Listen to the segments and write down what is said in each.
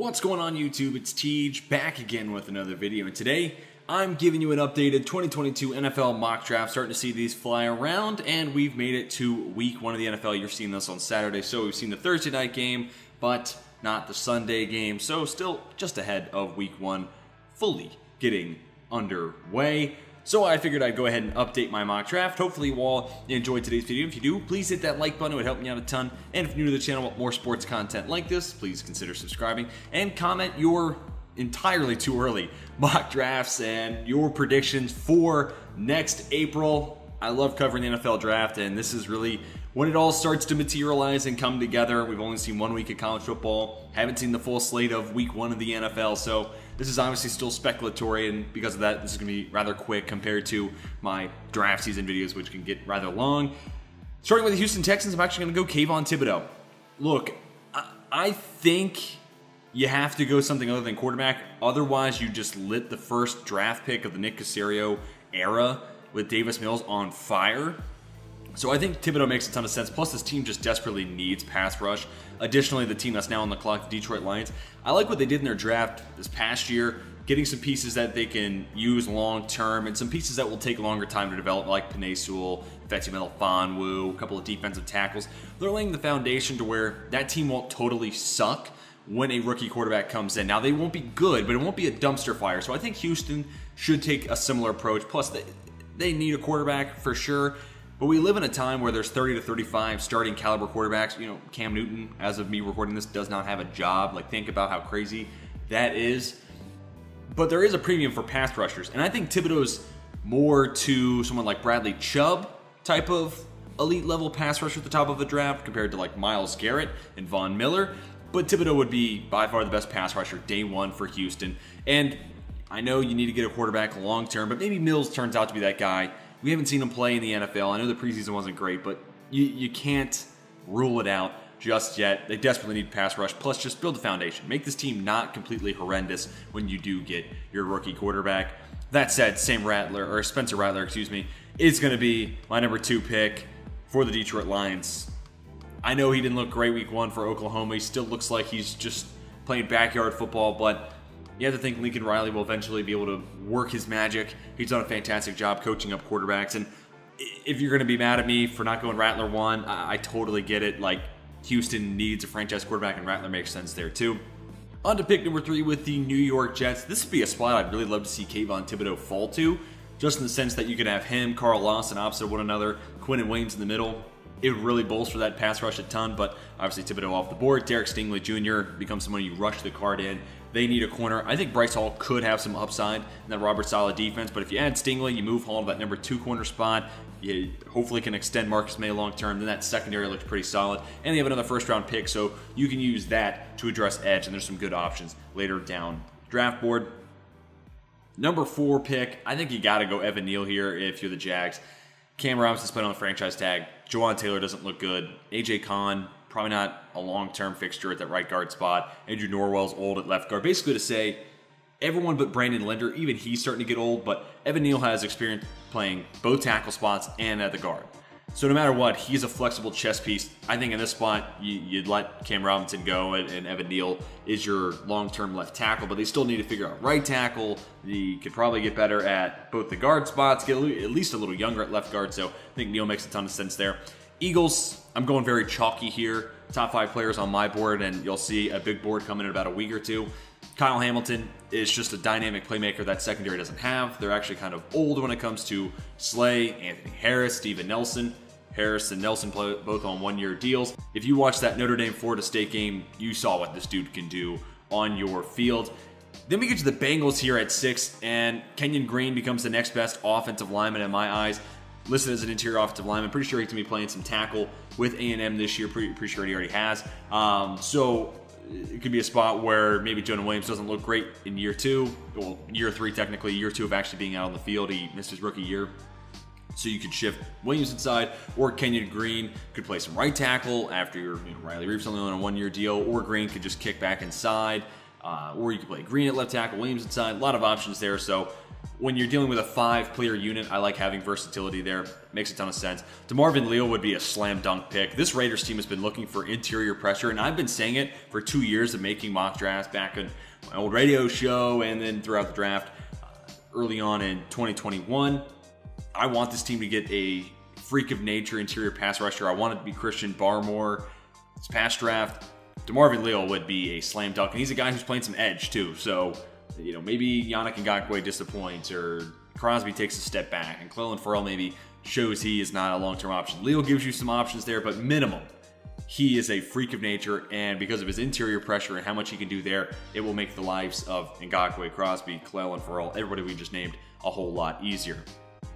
What's going on YouTube? It's Tej back again with another video, and today I'm giving you an updated 2022 NFL mock draft. Starting to see these fly around, and we've made it to week 1 of the NFL. You're seeing this on Saturday, so we've seen the Thursday night game, but not the Sunday game, so still just ahead of week 1 fully getting underway. So I figured I'd go ahead and update my mock draft. Hopefully you all enjoyed today's video. If you do, please hit that like button. It would help me out a ton. And if you're new to the channel, want more sports content like this, please consider subscribing and comment your entirely too early mock drafts and your predictions for next April. I love covering the NFL draft, and this is really when it all starts to materialize and come together. We've only seen 1 week of college football, haven't seen the full slate of week 1 of the NFL, so this is obviously still speculatory, and because of that, this is going to be rather quick compared to my draft season videos, which can get rather long. Starting with the Houston Texans, I'm actually going to go Kayvon Thibodeaux. Look, I think you have to go something other than quarterback. Otherwise, you just lit the first draft pick of the Nick Caserio era with Davis Mills on fire. So I think Thibodeaux makes a ton of sense. Plus, this team just desperately needs pass rush. Additionally, the team that's now on the clock, the Detroit Lions, I like what they did in their draft this past year, getting some pieces that they can use long term and some pieces that will take longer time to develop, like Penei Sewell, Ifeatu Melifonwu, a couple of defensive tackles. They're laying the foundation to where that team won't totally suck when a rookie quarterback comes in. Now, they won't be good, but it won't be a dumpster fire. So I think Houston should take a similar approach. Plus, they need a quarterback for sure. But we live in a time where there's 30 to 35 starting caliber quarterbacks. You know, Cam Newton, as of me recording this, does not have a job. Like, think about how crazy that is. But there is a premium for pass rushers. And I think Thibodeau's more to someone like Bradley Chubb type of elite level pass rusher at the top of the draft compared to like Myles Garrett and Von Miller. But Thibodeaux would be by far the best pass rusher day one for Houston. And I know you need to get a quarterback long term, but maybe Mills turns out to be that guy. We haven't seen him play in the NFL. I know the preseason wasn't great, but you can't rule it out just yet. They desperately need pass rush. Plus, just build the foundation. Make this team not completely horrendous when you do get your rookie quarterback. That said, Spencer Rattler, is going to be my number 2 pick for the Detroit Lions. I know he didn't look great week 1 for Oklahoma. He still looks like he's just playing backyard football, but you have to think Lincoln Riley will eventually be able to work his magic. He's done a fantastic job coaching up quarterbacks. And if you're going to be mad at me for not going Rattler 1, I totally get it. Like, Houston needs a franchise quarterback, and Rattler makes sense there too. On to pick number 3 with the New York Jets. This would be a spot I'd really love to see Kayvon Thibodeaux fall to, just in the sense that you could have him, Carl Lawson opposite one another, Quinn Williams in the middle. It would really bolster that pass rush a ton, but obviously Thibodeaux off the board. Derek Stingley Jr. becomes someone you rush the card in. They need a corner. I think Bryce Hall could have some upside in that Robert Saleh defense, but if you add Stingley, you move Hall to that number 2 corner spot. You hopefully can extend Marcus May long term. Then that secondary looks pretty solid. And they have another first-round pick, so you can use that to address edge, and there's some good options later down draft board. Number 4 pick, I think you got to go Evan Neal here if you're the Jags. Cam Robinson's playing on the franchise tag. Juwan Taylor doesn't look good. A.J. Kahn, probably not a long-term fixture at that right guard spot. Andrew Norwell's old at left guard. Basically to say, everyone but Brandon Linder, even he's starting to get old, but Evan Neal has experience playing both tackle spots and at the guard. So no matter what, he's a flexible chess piece. I think in this spot, you'd let Cam Robinson go, and Evan Neal is your long-term left tackle, but they still need to figure out right tackle. He could probably get better at both the guard spots, get at least a little younger at left guard, so I think Neal makes a ton of sense there. Eagles, I'm going very chalky here. Top 5 players on my board, and you'll see a big board coming in about a week or two. Kyle Hamilton is just a dynamic playmaker that secondary doesn't have. They're actually kind of old when it comes to Slay, Anthony Harris, Steven Nelson. Harris and Nelson play both on 1-year deals. If you watched that Notre Dame-Florida State game, you saw what this dude can do on your field. Then we get to the Bengals here at 6, and Kenyon Green becomes the next best offensive lineman in my eyes. Listed as an interior offensive lineman. Pretty sure he's going to be playing some tackle with A&M this year. Pretty sure he already has. So it could be a spot where maybe Jonah Williams doesn't look great in year 2. Well, year 3 technically. Year 2 of actually being out on the field. He missed his rookie year. So you could shift Williams inside, or Kenyon Green could play some right tackle after Riley Reeves only on a 1-year deal, or Green could just kick back inside. or you can play Green at left tackle, Williams inside, a lot of options there. So when you're dealing with a 5-player unit, I like having versatility there. Makes a ton of sense. DeMarvin Leal would be a slam dunk pick. This Raiders team has been looking for interior pressure, and I've been saying it for 2 years of making mock drafts back in my old radio show and then throughout the draft early on in 2021. I want this team to get a freak of nature interior pass rusher. I want it to be Christian Barmore. This past draft, DeMarvin Leal would be a slam dunk, and he's a guy who's playing some edge too. So, maybe Yannick Ngakoue disappoints, or Crosby takes a step back, and Clelin Ferrell maybe shows he is not a long-term option. Leal gives you some options there, but minimum. He is a freak of nature, and because of his interior pressure and how much he can do there, it will make the lives of Ngakoue, Crosby, Clelin Ferrell, everybody we just named, a whole lot easier.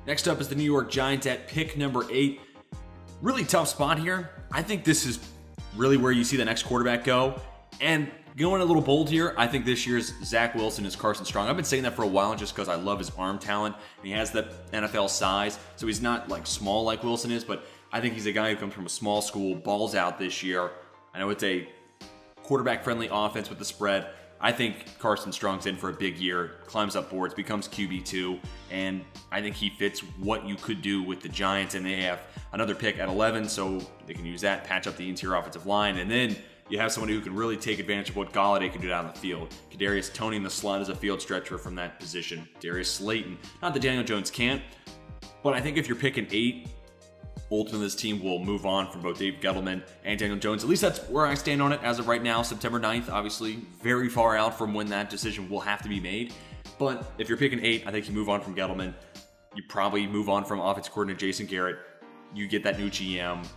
Next up is the New York Giants at pick number 8. Really tough spot here. I think this is really where you see the next quarterback go. And going a little bold here, I think this year's Zach Wilson is Carson Strong. I've been saying that for a while just because I love his arm talent. And he has that NFL size. So he's not like small like Wilson is, but I think he's a guy who comes from a small school, balls out this year. I know it's a quarterback-friendly offense with the spread. I think Carson Strong's in for a big year, climbs up boards, becomes QB2, and I think he fits what you could do with the Giants, and they have another pick at 11, so they can use that, patch up the interior offensive line, and then you have somebody who can really take advantage of what Golladay can do down the field. Kadarius Toney in the slot as a field stretcher from that position. Darius Slayton. Not that Daniel Jones can't, but I think if you're picking 8, ultimately this team will move on from both Dave Gettleman and Daniel Jones. At least that's where I stand on it as of right now. September 9th, obviously very far out from when that decision will have to be made. But if you're picking 8, I think you move on from Gettleman. You probably move on from offensive coordinator Jason Garrett. You get that new GM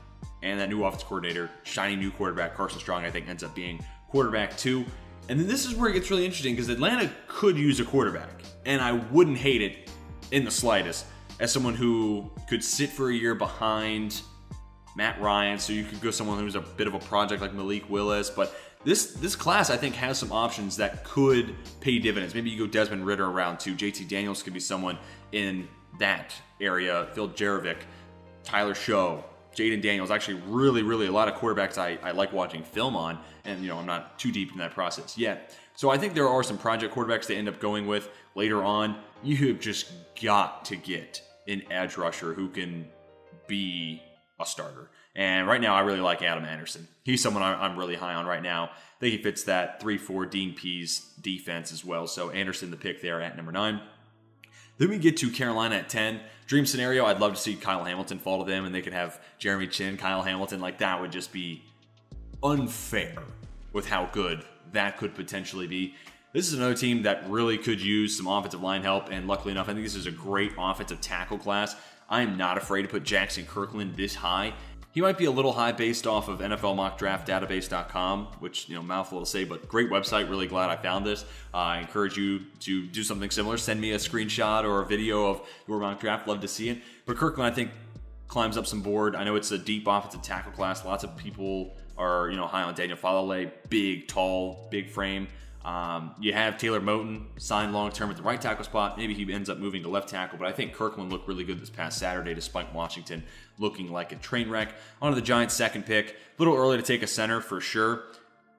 and that new offensive coordinator, shiny new quarterback. Carson Strong, I think, ends up being quarterback 2. And then this is where it gets really interesting because Atlanta could use a quarterback. And I wouldn't hate it in the slightest as someone who could sit for a year behind Matt Ryan, so you could go someone who's a bit of a project like Malik Willis. But this class, I think, has some options that could pay dividends. Maybe you go Desmond Ridder around 2. JT Daniels could be someone in that area. Phil Jarovic, Tyler Show, Jaden Daniels. Actually, really a lot of quarterbacks I like watching film on. And, I'm not too deep in that process yet. So I think there are some project quarterbacks they end up going with later on. You have just got to get an edge rusher who can be a starter. And right now, I really like Adam Anderson. He's someone I'm really high on right now. I think he fits that 3-4 Dean Pease defense as well. So Anderson, the pick there at number 9. Then we get to Carolina at 10. Dream scenario, I'd love to see Kyle Hamilton fall to them, and they could have Jeremy Chin, Kyle Hamilton. Like, that would just be unfair with how good that could potentially be. This is another team that really could use some offensive line help, and luckily enough, I think this is a great offensive tackle class. I am not afraid to put Jackson Kirkland this high. He might be a little high based off of NFLMockDraftDatabase.com, which, mouthful to say, but great website. Really glad I found this. I encourage you to do something similar. Send me a screenshot or a video of your mock draft. Love to see it. But Kirkland, I think, climbs up some board. I know it's a deep offensive tackle class. Lots of people are, high on Daniel Falale. Big, tall, big frame. You have Taylor Moton signed long-term at the right tackle spot. Maybe he ends up moving to left tackle, but I think Kirkland looked really good this past Saturday despite Washington looking like a train wreck. On to the Giants' second pick. A little early to take a center for sure,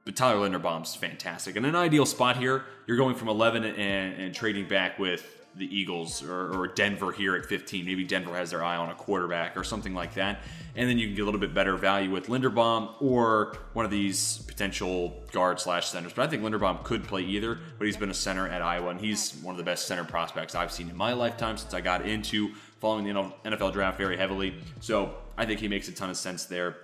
but Tyler Linderbaum's fantastic. In an ideal spot here, you're going from 11 and trading back with the Eagles or Denver here at 15. Maybe Denver has their eye on a quarterback or something like that. And then you can get a little bit better value with Linderbaum or one of these potential guard/centers. But I think Linderbaum could play either, but he's been a center at Iowa, and he's one of the best center prospects I've seen in my lifetime since I got into following the NFL draft very heavily. So I think he makes a ton of sense there.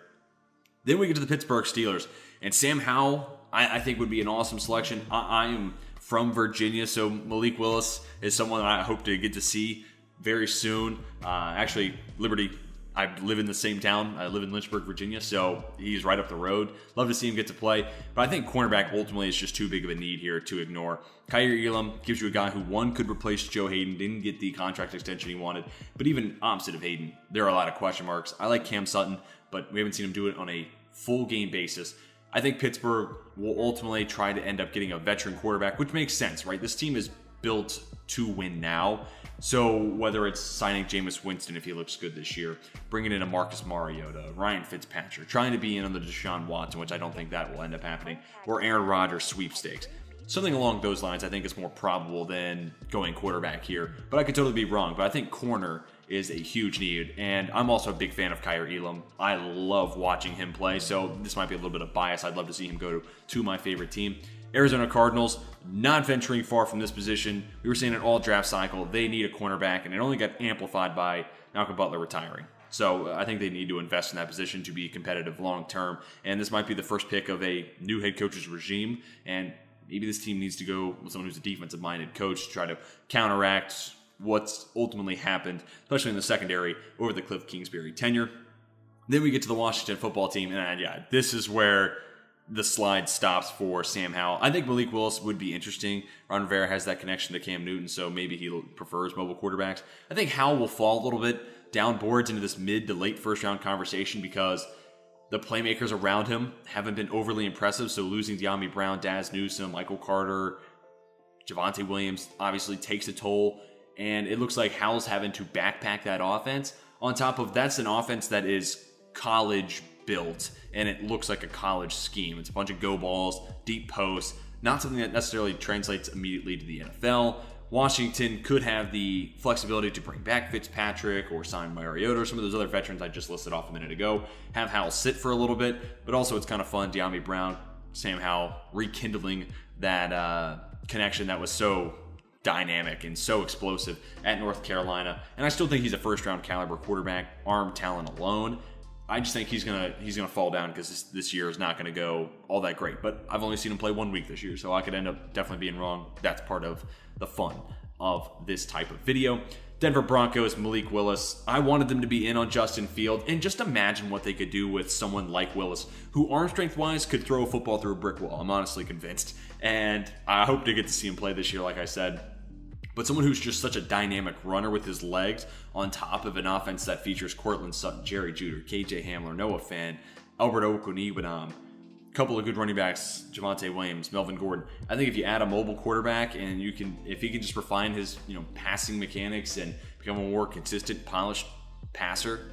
Then we get to the Pittsburgh Steelers. And Sam Howell, I think, would be an awesome selection. I am from Virginia, so Malik Willis is someone I hope to get to see very soon. Actually, Liberty, I live in the same town. I live in Lynchburg, Virginia, so he's right up the road. Love to see him get to play, but I think cornerback ultimately is just too big of a need here to ignore. Kaiir Elam gives you a guy who, one, could replace Joe Hayden, didn't get the contract extension he wanted, but even opposite of Hayden, there are a lot of question marks. I like Cam Sutton, but we haven't seen him do it on a full game basis. I think Pittsburgh will ultimately try to end up getting a veteran quarterback, which makes sense, right? This team is built to win now. So whether it's signing Jameis Winston if he looks good this year, bringing in a Marcus Mariota, Ryan Fitzpatrick, trying to be in on the Deshaun Watson, which I don't think that will end up happening, or Aaron Rodgers sweepstakes. Something along those lines I think is more probable than going quarterback here, but I could totally be wrong. But I think corner is a huge need, and I'm also a big fan of Kyer Elam. I love watching him play, so this might be a little bit of bias. I'd love to see him go to my favorite team. Arizona Cardinals, not venturing far from this position. We were saying it all draft cycle, they need a cornerback, and it only got amplified by Malcolm Butler retiring. So I think they need to invest in that position to be competitive long term, and this might be the first pick of a new head coach's regime, and maybe this team needs to go with someone who's a defensive-minded coach to try to counteract what's ultimately happened, especially in the secondary, over the Cliff Kingsbury tenure. Then we get to the Washington football team, and yeah, this is where the slide stops for Sam Howell. I think Malik Willis would be interesting. Ron Rivera has that connection to Cam Newton, so maybe he prefers mobile quarterbacks. I think Howell will fall a little bit down boards into this mid to late first-round conversation because the playmakers around him haven't been overly impressive, so losing De'Ami Brown, Daz Newsome, Michael Carter, Javonte Williams obviously takes a toll, and it looks like Howell's having to backpack that offense. On top of that's an offense that is college built, and it looks like a college scheme. It's a bunch of go balls, deep posts, not something that necessarily translates immediately to the NFL. Washington could have the flexibility to bring back Fitzpatrick or sign Mariota or some of those other veterans I just listed off a minute ago. Have Howell sit for a little bit, but also it's kind of fun. De'Ami Brown, Sam Howell rekindling that connection that was so dynamic and so explosive at North Carolina. And I still think he's a first-round caliber quarterback, arm talent alone. I just think he's gonna fall down because this year is not gonna go all that great. But I've only seen him play 1 week this year, so I could end up definitely being wrong. That's part of the fun of this type of video. Denver Broncos, Malik Willis. I wanted them to be in on Justin Field, and just imagine what they could do with someone like Willis, who arm strength-wise could throw a football through a brick wall. I'm honestly convinced, and I hope to get to see him play this year, like I said. But someone who's just such a dynamic runner with his legs on top of an offense that features Cortland Sutton, Jerry Judy, KJ Hamler, Noah Fant, Albert Okwuegbunam, a couple of good running backs, Javonte Williams, Melvin Gordon. I think if you add a mobile quarterback and if he can just refine his passing mechanics and become a more consistent, polished passer,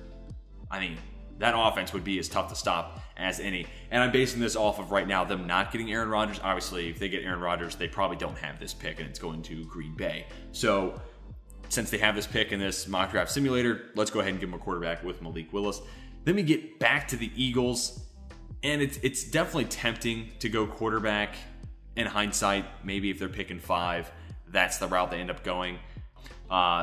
I mean, that offense would be as tough to stop as any. And I'm basing this off of right now them not getting Aaron Rodgers. Obviously, if they get Aaron Rodgers, they probably don't have this pick, and it's going to Green Bay. So since they have this pick in this mock draft simulator, let's go ahead and give them a quarterback with Malik Willis. Then we get back to the Eagles, and it's definitely tempting to go quarterback. In hindsight, maybe if they're picking 5, that's the route they end up going.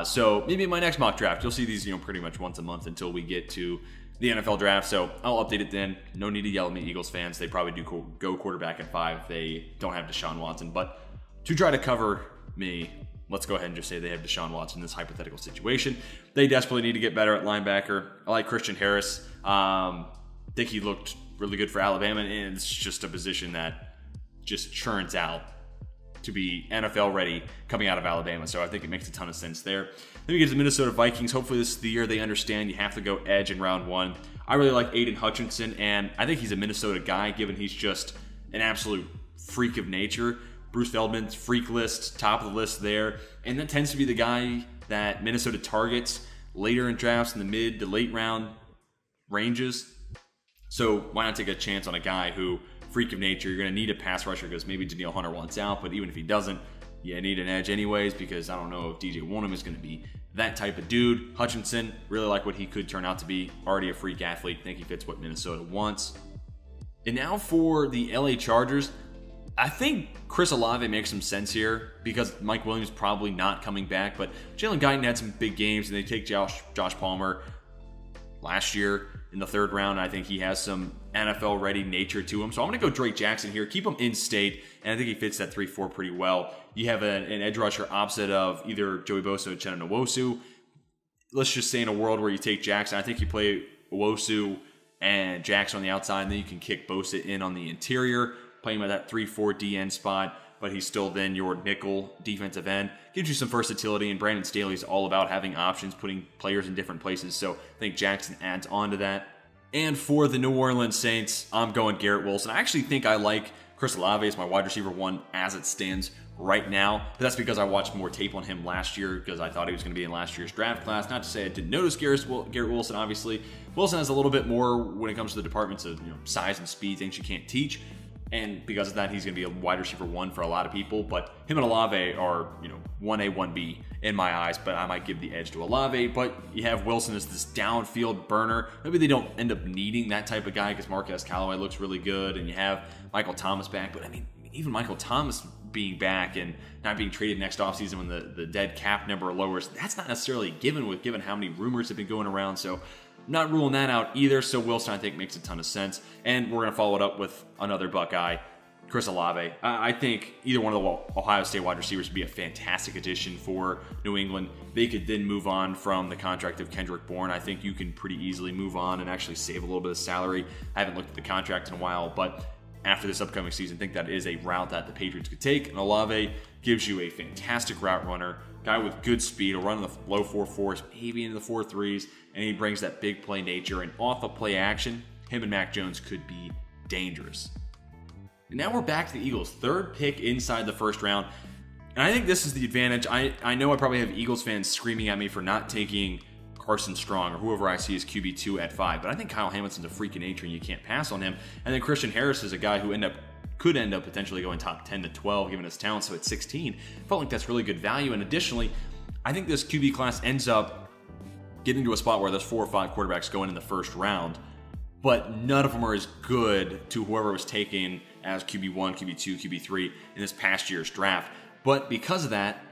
So maybe in my next mock draft, you'll see these pretty much once a month until we get to the NFL draft, so I'll update it then. No need to yell at me, Eagles fans. They probably do go quarterback at 5 if they don't have Deshaun Watson. But to try to cover me, let's go ahead and just say they have Deshaun Watson in this hypothetical situation. They desperately need to get better at linebacker. I like Christian Harris. Think he looked really good for Alabama, and it's just a position that just churns out to be NFL ready coming out of Alabama. So I think it makes a ton of sense there. Then we get to the Minnesota Vikings. Hopefully this is the year they understand you have to go edge in round 1. I really like Aiden Hutchinson, and I think he's a Minnesota guy given he's just an absolute freak of nature. Bruce Feldman's freak list, top of the list there. And that tends to be the guy that Minnesota targets later in drafts in the mid to late round ranges. So why not take a chance on a guy who, freak of nature, you're going to need a pass rusher because maybe Danielle Hunter wants out, but even if he doesn't, you need an edge anyways because I don't know if DJ Wonnum is going to be that type of dude. Hutchinson, really like what he could turn out to be. Already a freak athlete. Think he fits what Minnesota wants. And now for the LA Chargers, I think Chris Olave makes some sense here because Mike Williams probably not coming back, but Jalen Guyton had some big games, and they take Josh Palmer last year in the 3rd round. I think he has some NFL-ready nature to him. So I'm going to go Drake Jackson here. Keep him in state, and I think he fits that 3-4 pretty well. You have an edge rusher opposite of either Joey Bosa or Uchenna Nwosu. Let's just say in a world where you take Jackson, I think you play Nwosu and Jackson on the outside, and then you can kick Bosa in on the interior, play him at that 3-4 DN spot, but he's still then your nickel defensive end. Gives you some versatility, and Brandon Staley's all about having options, putting players in different places, so I think Jackson adds on to that. And for the New Orleans Saints, I'm going Garrett Wilson. I actually think I like Chris Olave as my wide receiver 1 as it stands right now. But that's because I watched more tape on him last year because I thought he was going to be in last year's draft class. Not to say I didn't notice Garrett Wilson, obviously. Wilson has a little bit more when it comes to the departments of size and speed, things you can't teach. And because of that, he's going to be a wide receiver 1 for a lot of people. But him and Olave are, 1A, 1B in my eyes. But I might give the edge to Olave. But you have Wilson as this downfield burner. Maybe they don't end up needing that type of guy because Marquez Callaway looks really good. And you have Michael Thomas back. But, I mean, even Michael Thomas being back and not being traded next offseason when the dead cap number lowers, that's not necessarily given how many rumors have been going around. So not ruling that out either. So Wilson, I think, makes a ton of sense. And we're going to follow it up with another Buckeye, Chris Olave. I think either one of the Ohio State wide receivers would be a fantastic addition for New England. They could then move on from the contract of Kendrick Bourne. I think you can pretty easily move on and actually save a little bit of salary. I haven't looked at the contract in a while, but after this upcoming season, I think that is a route that the Patriots could take. And Olave gives you a fantastic route runner, guy with good speed, will run in the low 4.4s, maybe into the 4.3s, and he brings that big play nature. And off of play action, him and Mac Jones could be dangerous. And now we're back to the Eagles' 3rd pick inside the 1st round. And I think this is the advantage. I know I probably have Eagles fans screaming at me for not taking Carson Strong or whoever I see as QB2 at 5. But I think Kyle Hamilton's a freak of nature and you can't pass on him. And then Christian Harris is a guy who could end up potentially going top 10 to 12 given his talent. So at 16, I felt like that's really good value. And additionally, I think this QB class ends up getting to a spot where there's 4 or 5 quarterbacks going in the 1st round, but none of them are as good to whoever was taken as QB1, QB2, QB3 in this past year's draft. But because of that,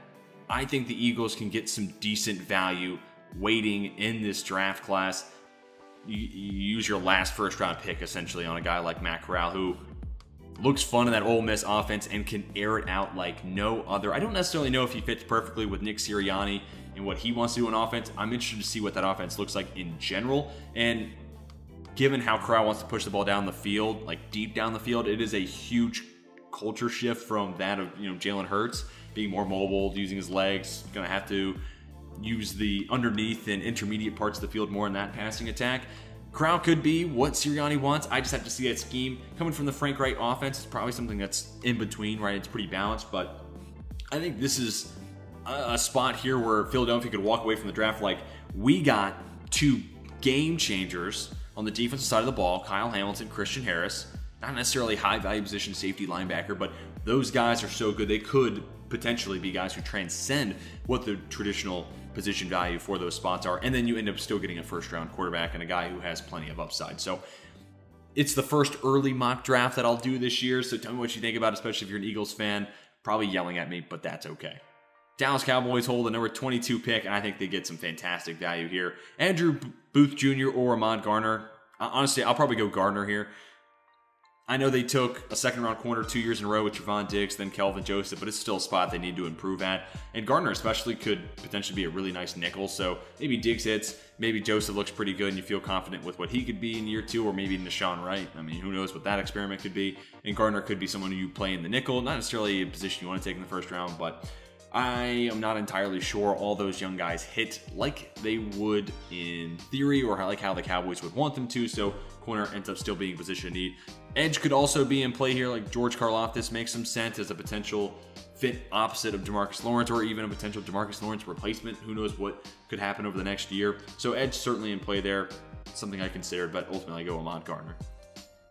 I think the Eagles can get some decent value waiting in this draft class. You use your last 1st round pick essentially on a guy like Matt Corral, who looks fun in that Ole Miss offense and can air it out like no other. I don't necessarily know if he fits perfectly with Nick Sirianni and what he wants to do in offense. I'm interested to see what that offense looks like in general. And given how Corral wants to push the ball down the field, like deep down the field, it is a huge culture shift from that of Jalen Hurts being more mobile, using his legs, going to have to use the underneath and intermediate parts of the field more in that passing attack. Corral could be what Sirianni wants. I just have to see that scheme. Coming from the Frank Reich offense, it's probably something that's in between, right? It's pretty balanced, but I think this is a spot here where Philadelphia could walk away from the draft like, we got 2 game changers on the defensive side of the ball, Kyle Hamilton, Christian Harris. Not necessarily high value position safety linebacker, but those guys are so good they could potentially be guys who transcend what the traditional position value for those spots are. And then you end up still getting a 1st round quarterback and a guy who has plenty of upside. So it's the first early mock draft that I'll do this year. So tell me what you think about it, especially if you're an Eagles fan. Probably yelling at me, but that's okay. Dallas Cowboys hold the number 22 pick, and I think they get some fantastic value here. Andrew Booth Jr. or Ahmad Garner. Honestly, I'll probably go Gardner here. I know they took a 2nd round corner 2 years in a row with Trevon Diggs, then Kelvin Joseph, but it's still a spot they need to improve at. And Gardner especially could potentially be a really nice nickel. So maybe Diggs hits, maybe Joseph looks pretty good and you feel confident with what he could be in year 2, or maybe Nashawn Wright. I mean, who knows what that experiment could be. And Gardner could be someone who you play in the nickel, not necessarily a position you want to take in the 1st round, but I am not entirely sure all those young guys hit like they would in theory, or like how the Cowboys would want them to. So corner ends up still being position of need. Edge could also be in play here, like George Karlaftis makes some sense as a potential fit opposite of DeMarcus Lawrence, or even a potential DeMarcus Lawrence replacement. Who knows what could happen over the next year. So edge certainly in play there. Something I considered, but ultimately I go Ahmad Gardner.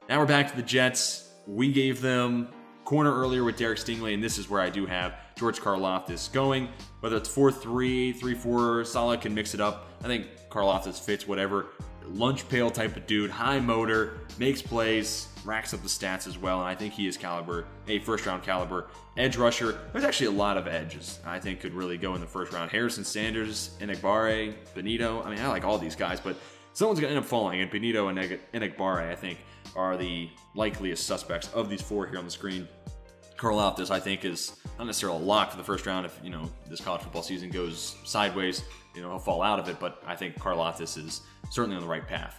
Now we're back to the Jets. We gave them corner earlier with Derek Stingley, and this is where I do have George Karlaftis going. Whether it's 4-3, 3-4, Saleh can mix it up. I think Karlaftis fits whatever lunch pail type of dude, high motor, makes plays, racks up the stats as well, and I think he is caliber, a 1st round caliber edge rusher. There's actually a lot of edges I think could really go in the 1st round. Harrison Sanders, Enagbare, Benito. I mean, I like all these guys, but someone's going to end up falling, and Benito and Enagbare, I think, are the likeliest suspects of these 4 here on the screen. Karlaftis, I think, is not necessarily a lock for the 1st round. If, this college football season goes sideways, he'll fall out of it, but I think Karlaftis is certainly on the right path.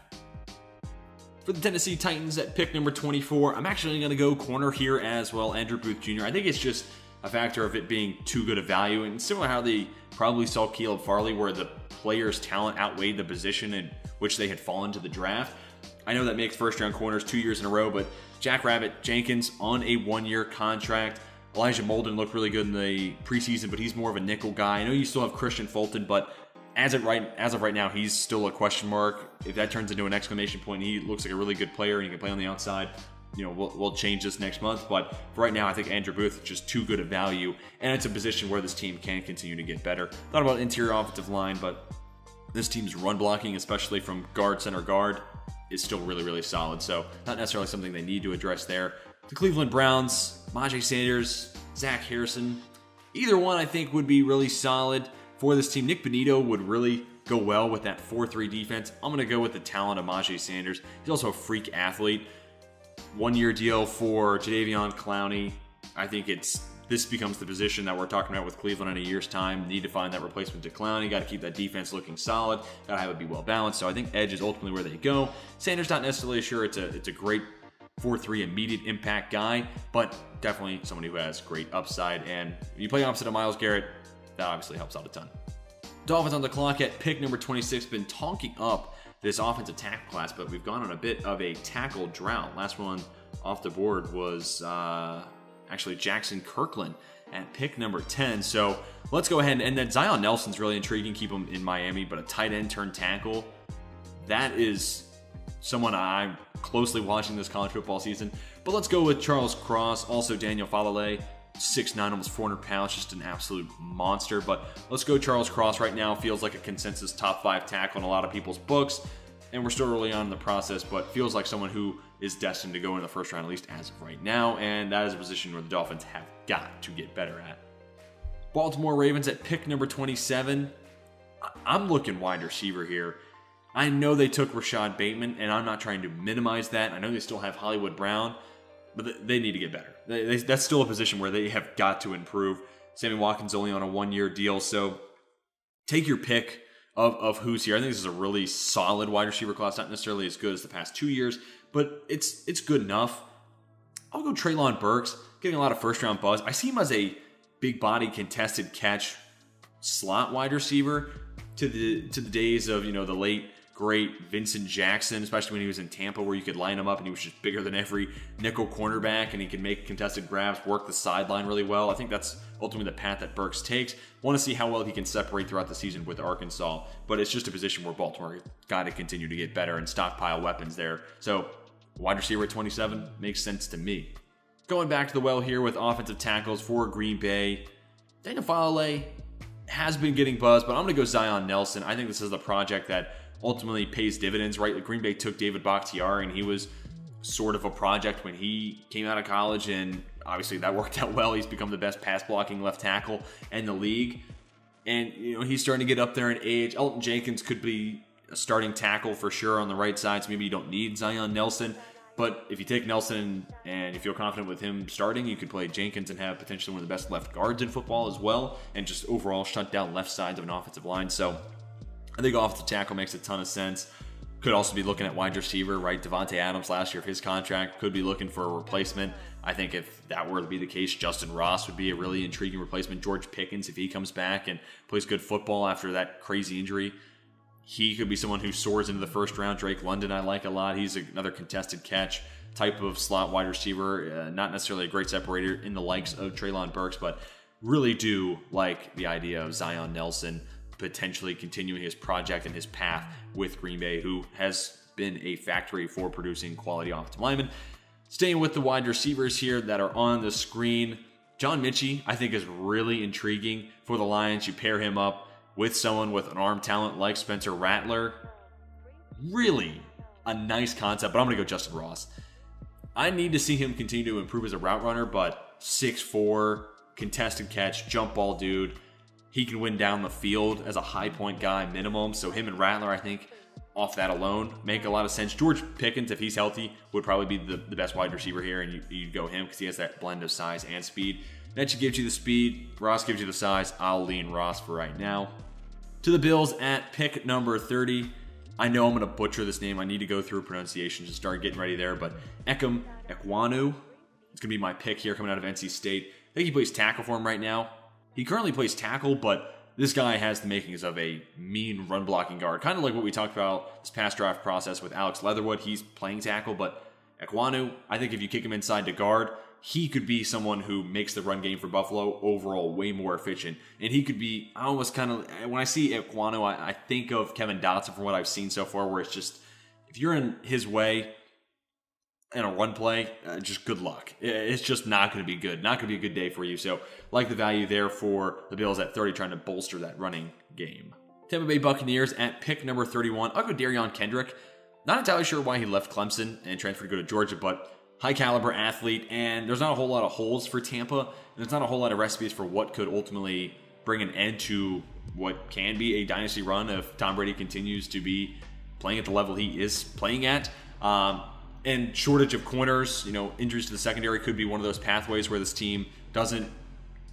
For the Tennessee Titans at pick number 24, I'm actually going to go corner here as well, Andrew Booth Jr. I think it's just a factor of it being too good a value, and similar how they probably saw Caleb Farley, where the player's talent outweighed the position in which they had fallen to the draft. I know that makes 1st round corners 2 years in a row, but Jack Rabbit Jenkins on a 1-year contract. Elijah Molden looked really good in the preseason, but he's more of a nickel guy. I know you still have Christian Fulton, but as of right now, he's still a question mark. If that turns into an exclamation point, he looks like a really good player and he can play on the outside. we'll change this next month. But for right now, I think Andrew Booth is just too good a value, and it's a position where this team can continue to get better. Thought about interior offensive line, but this team's run blocking, especially from guard, center guard, is still really, really solid. So not necessarily something they need to address there. The Cleveland Browns, Maji Sanders, Zach Harrison, either one I think would be really solid for this team. Nick Bonito would really go well with that 4-3 defense. I'm going to go with the talent of Maji Sanders. He's also a freak athlete. 1-year deal for Jadeveon Clowney. I think this becomes the position that we're talking about with Cleveland in a year's time. Need to find that replacement to Clowney. Got to keep that defense looking solid. Got to have it be well balanced. So I think edge is ultimately where they go. Sanders, not necessarily sure it's a great 4-3 immediate impact guy, but definitely someone who has great upside. And you play opposite of Myles Garrett, that obviously helps out a ton. Dolphins on the clock at pick number 26. Been talking up this offensive tackle class, but we've gone on a bit of a tackle drought. Last one off the board was actually Jackson Kirkland at pick number 10. So let's go ahead and then Zion Nelson's really intriguing. Keep him in Miami, but a tight end turned tackle. That is someone I'm closely watching this college football season. But let's go with Charles Cross, also Daniel Falale. 6'9", almost 400 pounds, just an absolute monster. But let's go Charles Cross right now. Feels like a consensus top 5 tackle in a lot of people's books. And we're still early on in the process, but feels like someone who is destined to go in the first round, at least as of right now. And that is a position where the Dolphins have got to get better at. Baltimore Ravens at pick number 27. I'm looking wide receiver here. I know they took Rashad Bateman, and I'm not trying to minimize that. I know they still have Hollywood Brown, but they need to get better. That's still a position where they have got to improve. Sammy Watkins only on a 1-year deal, so take your pick of who's here. I think this is a really solid wide receiver class, not necessarily as good as the past 2 years, but it's good enough. I'll go Treylon Burks, getting a lot of first-round buzz. I see him as a big body contested catch slot wide receiver to the days of the late great Vincent Jackson, especially when he was in Tampa, where you could line him up and he was just bigger than every nickel cornerback, and he could make contested grabs, work the sideline really well. I think that's ultimately the path that Burks takes. Want to see how well he can separate throughout the season with Arkansas, but it's just a position where Baltimore got to continue to get better and stockpile weapons there. So wide receiver at 27 makes sense to me. Going back to the well here with offensive tackles for Green Bay, Daniel Falale has been getting buzz, but I'm going to go Zion Nelson. I think this is the project that ultimately pays dividends, right? Like Green Bay took David Bakhtiari, and he was sort of a project when he came out of college, and obviously that worked out well. He's become the best pass blocking left tackle in the league, and he's starting to get up there in age. Elton Jenkins could be a starting tackle for sure on the right side, so maybe you don't need Zion Nelson. But if you take Nelson and you feel confident with him starting, you could play Jenkins and have potentially one of the best left guards in football as well, and just overall shut down left sides of an offensive line. So I think offensive tackle makes a ton of sense. Could also be looking at wide receiver, right? Devontae Adams last year of his contract could be looking for a replacement. I think if that were to be the case, Justin Ross would be a really intriguing replacement. George Pickens, if he comes back and plays good football after that crazy injury, he could be someone who soars into the first round. Drake London I like a lot. He's another contested catch type of slot wide receiver. Not necessarily a great separator in the likes of Treylon Burks, but really do like the idea of Zion Nelson potentially continuing his project and his path with Green Bay, who has been a factory for producing quality offensive linemen. Staying with the wide receivers here that are on the screen, John Mechie, I think, is really intriguing for the Lions. You pair him up with someone with an arm talent like Spencer Rattler. Really a nice concept, but I'm going to go Justin Ross. I need to see him continue to improve as a route runner, but 6'4", contested catch, jump ball dude. He can win down the field as a high point guy minimum. So him and Rattler, I think, off that alone, make a lot of sense. George Pickens, if he's healthy, would probably be the best wide receiver here, and you'd go him because he has that blend of size and speed. Mechie gives you the speed. Ross gives you the size. I'll lean Ross for right now. To the Bills at pick number 30. I know I'm going to butcher this name. I need to go through pronunciations and start getting ready there. But Ekwonu, it's going to be my pick here coming out of NC State. I think he plays tackle for him right now. He currently plays tackle, but this guy has the makings of a mean run-blocking guard. Kind of like what we talked about this past draft process with Alex Leatherwood. He's playing tackle, but Ekwonu, I think if you kick him inside to guard, he could be someone who makes the run game for Buffalo overall way more efficient. And he could be, I almost kind of, when I see Ekwonu, I think of Kevin Dotson from what I've seen so far, where it's just, if you're in his way, and a run play, just good luck. It's just not going to be good. Not going to be a good day for you. So, like the value there for the Bills at 30, trying to bolster that running game. Tampa Bay Buccaneers at pick number 31. I'll go Darion Kendrick. Not entirely sure why he left Clemson and transferred to go to Georgia, but high caliber athlete, and there's not a whole lot of holes for Tampa, and there's not a whole lot of recipes for what could ultimately bring an end to what can be a dynasty run if Tom Brady continues to be playing at the level he is playing at. And shortage of corners, injuries to the secondary could be one of those pathways where this team doesn't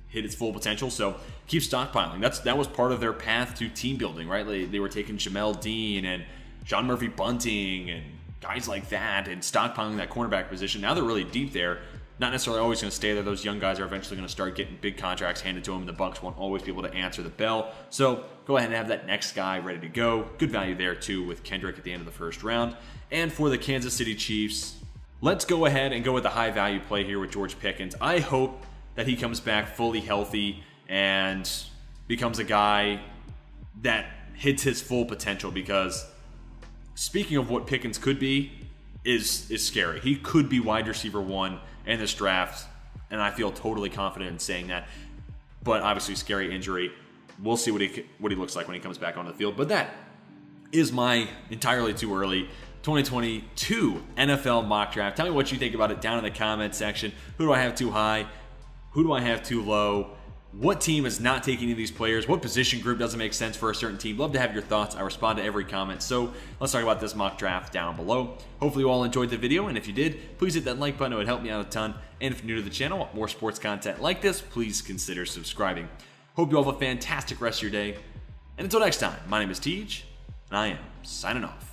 hit its full potential. So keep stockpiling. That was part of their path to team building, right? They were taking Jamel Dean and John Murphy Bunting and guys like that and stockpiling that cornerback position. Now they're really deep there. Not necessarily always going to stay there. Those young guys are eventually going to start getting big contracts handed to them. The Bucs won't always be able to answer the bell. So go ahead and have that next guy ready to go. Good value there too with Kendrick at the end of the first round. And for the Kansas City Chiefs, let's go ahead and go with the high value play here with George Pickens. I hope that he comes back fully healthy and becomes a guy that hits his full potential, because speaking of what Pickens could be is scary. He could be wide receiver 1 in this draft, and I feel totally confident in saying that. But obviously, scary injury. We'll see what he looks like when he comes back onto the field. But that is my entirely too early 2022 NFL mock draft. Tell me what you think about it down in the comment section. Who do I have too high? Who do I have too low? What team is not taking any of these players? What position group doesn't make sense for a certain team? Love to have your thoughts. I respond to every comment. So let's talk about this mock draft down below. Hopefully you all enjoyed the video, and if you did, please hit that like button. It would help me out a ton. And if you're new to the channel, want more sports content like this, please consider subscribing. Hope you all have a fantastic rest of your day. And until next time, my name is Tej, and I am signing off.